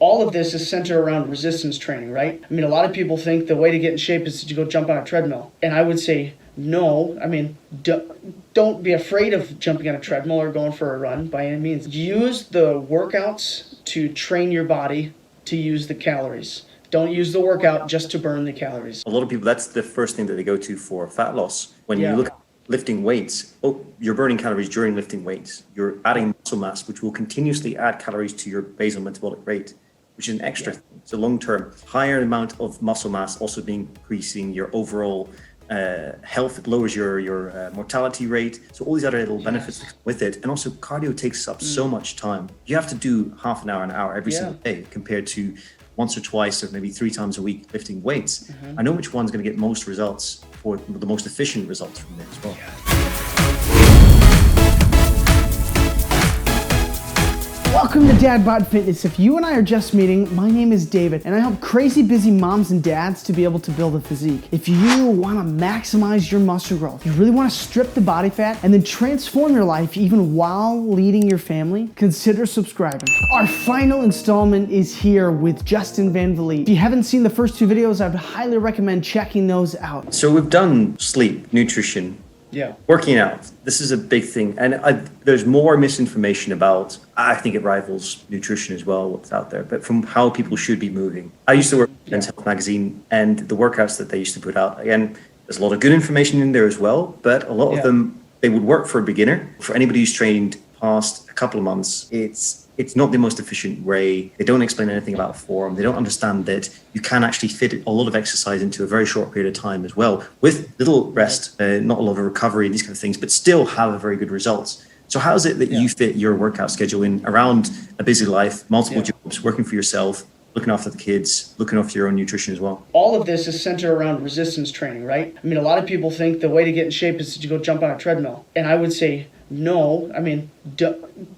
All of this is centered around resistance training, right? I mean, a lot of people think the way to get in shape is to go jump on a treadmill. And I would say, no. I mean, don't be afraid of jumping on a treadmill or going for a run by any means. Use the workouts to train your body to use the calories. Don't use the workout just to burn the calories. A lot of people, that's the first thing that they go to for fat loss. When you look at lifting weights, you're burning calories during lifting weights. You're adding muscle mass, which will continuously add calories to your basal metabolic rate, which is an extra thing. So long-term, higher amount of muscle mass also being increasing your overall health. It lowers your mortality rate. So all these other little benefits with it. And also cardio takes up so much time. You have to do half an hour every single day compared to once or twice or maybe 3 times a week lifting weights. I know which one's going to get most results or the most efficient results from there as well. Welcome to Dad Bod Fitness. If you and I are just meeting, my name is David, and I help crazy busy moms and dads to be able to build a physique. If you want to maximize your muscle growth, you really want to strip the body fat and then transform your life even while leading your family, consider subscribing. Our final installment is here with Justin Van Vliet. If you haven't seen the first 2 videos, I would highly recommend checking those out. So we've done sleep, nutrition, working out. This is a big thing. And there's more misinformation about, I think it rivals nutrition as well, what's out there, but from how people should be moving. I used to work at Men's Health magazine, and the workouts that they used to put out, again, there's a lot of good information in there as well, but a lot of them, they would work for a beginner. For anybody who's trained past a couple of months, it's not the most efficient way. They don't explain anything about form. They don't understand that you can actually fit a lot of exercise into a very short period of time as well, with little rest, not a lot of recovery, these kind of things, but still have a very good results. So how is it that you fit your workout schedule in around a busy life, multiple jobs, working for yourself, looking after the kids, looking after your own nutrition as well? All of this is centered around resistance training, right? I mean, a lot of people think the way to get in shape is to go jump on a treadmill. And I would say, no. I mean,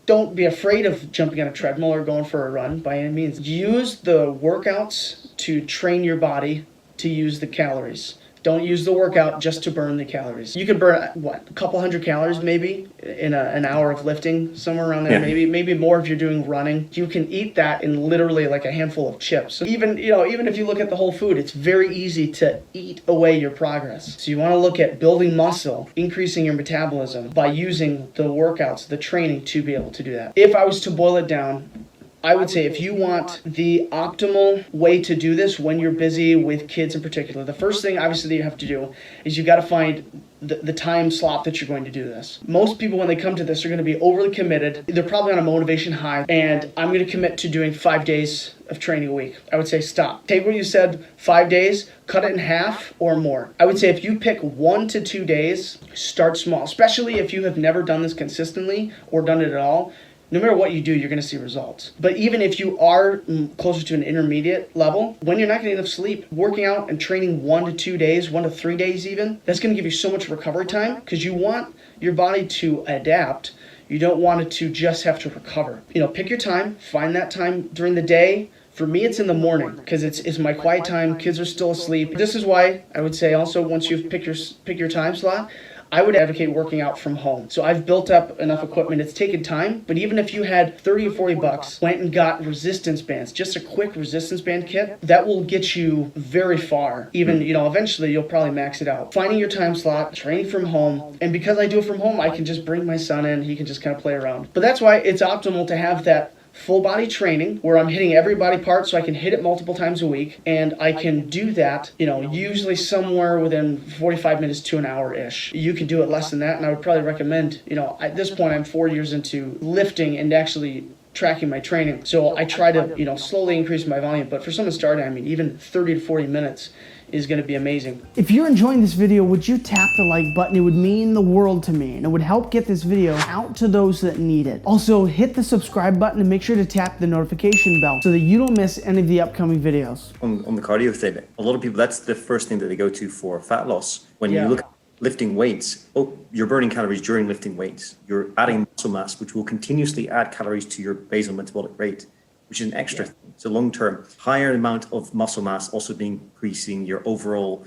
don't be afraid of jumping on a treadmill or going for a run by any means. Use the workouts to train your body to use the calories. Don't use the workout just to burn the calories. You could burn, a couple hundred calories maybe in an hour of lifting, somewhere around there, maybe more if you're doing running. You can eat that in literally like a handful of chips. So even if you look at the whole food, it's very easy to eat away your progress. So you want to look at building muscle, increasing your metabolism by using the workouts, the training to be able to do that. If I was to boil it down, I would say if you want the optimal way to do this when you're busy with kids in particular, the first thing obviously that you have to do is you got to find the time slot that you're going to do this. Most people when they come to this are going to be overly committed. They're probably on a motivation high, and I'm going to commit to doing 5 days of training a week. I would say stop. Take what you said, 5 days, cut it in half or more. I would say if you pick 1 to 2 days, start small, especially if you have never done this consistently or done it at all. No matter what you do, you're going to see results. But even if you are closer to an intermediate level, when you're not getting enough sleep, working out and training 1 to 2 days, 1 to 3 days even, that's going to give you so much recovery time because you want your body to adapt. You don't want it to just have to recover. Pick your time, find that time during the day. For me, it's in the morning because it's my quiet time. Kids are still asleep. This is why I would say also once you pick your time slot, I would advocate working out from home. So I've built up enough equipment. It's taken time, but even if you had 30 or 40 bucks, went and got resistance bands, just a quick resistance band kit, that will get you very far. Even, eventually you'll probably max it out. Finding your time slot, training from home, and because I do it from home, I can just bring my son in, he can just kind of play around. But that's why it's optimal to have that full body training where I'm hitting every body part so I can hit it multiple times a week, and I can do that, usually somewhere within 45 minutes to an hour-ish. You can do it less than that, and I would probably recommend, at this point I'm 4 years into lifting and actually tracking my training. So I try to, slowly increase my volume, but for someone starting, even 30 to 40 minutes is going to be amazing. If you're enjoying this video, would you tap the like button? It would mean the world to me, and it would help get this video out to those that need it. Also, hit the subscribe button and make sure to tap the notification bell so that you don't miss any of the upcoming videos. On the cardio thing, a lot of people, that's the first thing that they go to for fat loss. When you look at lifting weights, you're burning calories during lifting weights. You're adding muscle mass, which will continuously add calories to your basal metabolic rate, which is an extra thing. So long-term, higher amount of muscle mass also being increasing your overall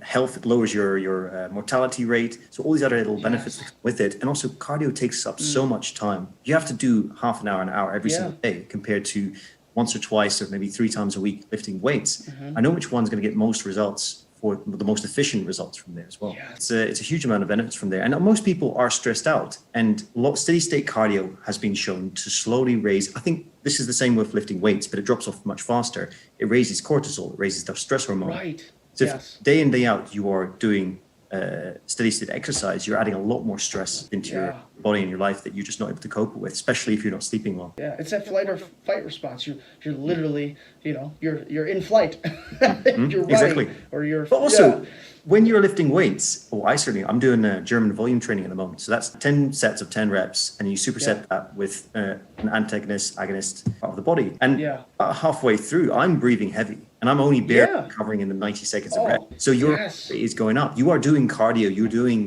health. It lowers your mortality rate. So all these other little benefits with it. And also cardio takes up so much time. You have to do half an hour every single day compared to once or twice or maybe 3 times a week lifting weights, I know which one's going to get most results for the most efficient results from there as well. Yeah. It's a huge amount of benefits from there. And most people are stressed out, and steady state cardio has been shown to slowly raise. I think this is the same with lifting weights, but it drops off much faster. It raises cortisol, it raises the stress hormone. Right. So if day in, day out, you are doing steady state exercise, you're adding a lot more stress into your body and your life that you're just not able to cope with, especially if you're not sleeping well. Yeah, it's that flight or fight response. You're literally, you're in flight. You're running, exactly. Or you're. But also, when you're lifting weights, I'm doing German volume training at the moment. So that's 10 sets of 10 reps, and you superset that with an antagonist, agonist part of the body. And about halfway through, I'm breathing heavy, and I'm only barely covering in the 90 seconds of rep. So your rate is going up. You are doing cardio.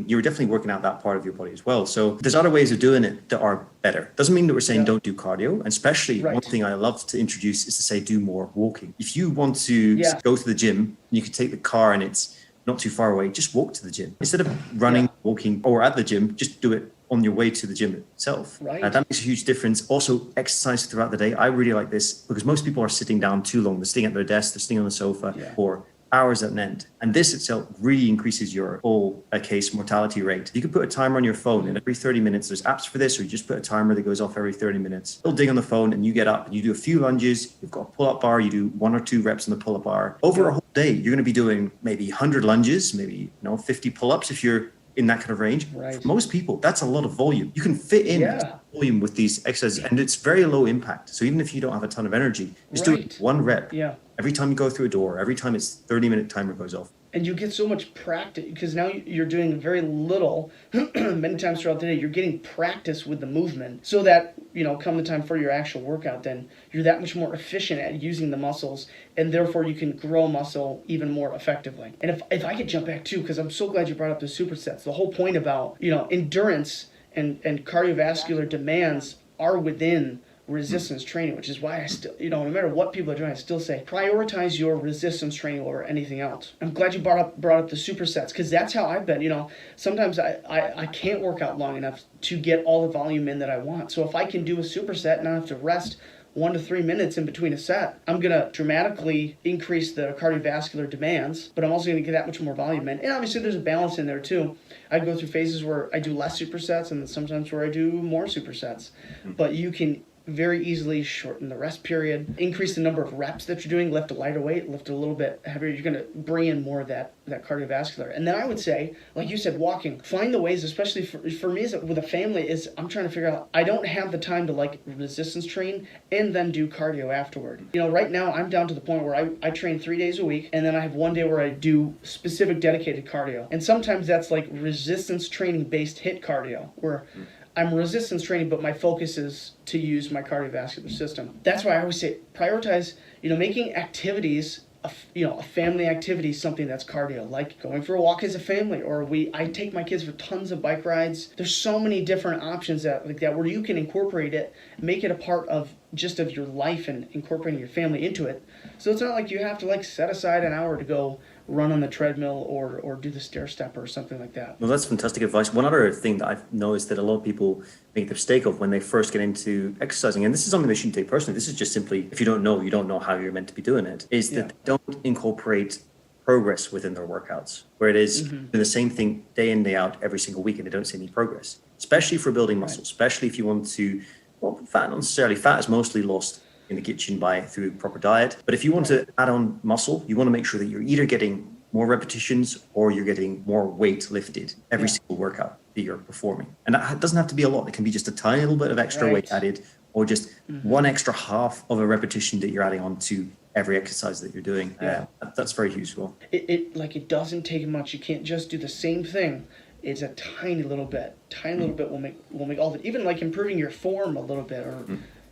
You're definitely working out that part of your body as well. So there's other ways of doing it that are better. Doesn't mean that we're saying don't do cardio. And especially one thing I love to introduce is to say do more walking. If you want to go to the gym, you can take the car and it's not too far away, just walk to the gym. Instead of running, walking, or at the gym, just do it on your way to the gym itself. Right. That makes a huge difference. Also, exercise throughout the day. I really like this because most people are sitting down too long. They're sitting at their desk, they're sitting on the sofa for hours at an end. And this itself really increases your whole case mortality rate. You can put a timer on your phone, and every 30 minutes, there's apps for this, or you just put a timer that goes off every 30 minutes. It'll ding on the phone, and you get up and you do a few lunges. You've got a pull-up bar. You do 1 or 2 reps on the pull-up bar. Over a whole day, you're going to be doing maybe 100 lunges, maybe 50 pull-ups if you're in that kind of range. Right. For most people, that's a lot of volume. You can fit in volume with these exercises, and it's very low impact. So even if you don't have a ton of energy, just do it 1 rep. Every time you go through a door, every time it's 30-minute timer goes off. And you get so much practice because now you're doing very little many times throughout the day. You're getting practice with the movement so that, come the time for your actual workout, then you're that much more efficient at using the muscles, and therefore you can grow muscle even more effectively. And if I could jump back too, because I'm so glad you brought up the supersets, the whole point about, endurance and cardiovascular demands are within resistance training, which is why I still, no matter what people are doing, I still say prioritize your resistance training over anything else. I'm glad you brought up the supersets, because that's how I've been. Sometimes I can't work out long enough to get all the volume in that I want. So if I can do a superset and I have to rest 1 to 3 minutes in between a set, I'm going to dramatically increase the cardiovascular demands, but I'm also going to get that much more volume in. And obviously there's a balance in there too. I go through phases where I do less supersets and then sometimes where I do more supersets. But you can very easily shorten the rest period, increase the number of reps that you're doing, lift a lighter weight, lift a little bit heavier. You're going to bring in more of that cardiovascular. And then I would say, like you said, walking. Find the ways, especially for me with a family, is I'm trying to figure out, I don't have the time to resistance train and then do cardio afterward. Right now I'm down to the point where I train 3 days a week, and then I have 1 day where I do specific dedicated cardio. And sometimes that's like resistance training based HIIT cardio, where I'm resistance training, but my focus is to use my cardiovascular system. That's why I always say prioritize, making activities, a family activity, something that's cardio, like going for a walk as a family, or I take my kids for tons of bike rides. There's so many different options like that where you can incorporate it, make it a part of your life and incorporating your family into it. So it's not like you have to set aside an hour to go run on the treadmill or do the stair step or something like that. Well, that's fantastic advice. One other thing that I've noticed that a lot of people make the mistake of when they first get into exercising, and this is something they shouldn't take personally, this is just simply, if you don't know how you're meant to be doing it, is that they don't incorporate progress within their workouts, where it is doing the same thing day in, day out, every single week, and they don't see any progress, especially for building muscle, especially if you want to, fat, not necessarily. Fat is mostly lost in the kitchen through proper diet. But if you want to add on muscle, you want to make sure that you're either getting more repetitions or you're getting more weight lifted every single workout that you're performing. And that doesn't have to be a lot. It can be just a tiny little bit of extra weight added, or just one extra half of a repetition that you're adding on to every exercise that you're doing. That's very useful. It doesn't take much. You can't just do the same thing. It's a tiny little bit will make all the, even improving your form a little bit, or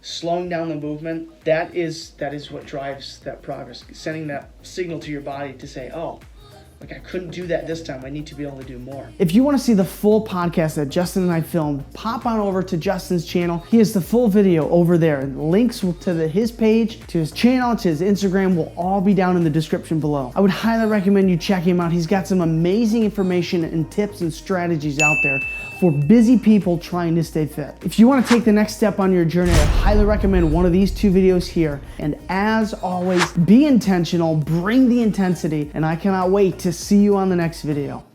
slowing down the movement. That is what drives that progress, sending that signal to your body to say, I couldn't do that this time. I need to be able to do more. If you want to see the full podcast that Justin and I filmed, pop on over to Justin's channel. He has the full video over there. Links to his page, to his channel, to his Instagram will all be down in the description below. I would highly recommend you check him out. He's got some amazing information and tips and strategies out there for busy people trying to stay fit. If you want to take the next step on your journey, I highly recommend one of these 2 videos here. And as always, be intentional, bring the intensity, and I cannot wait to see you on the next video.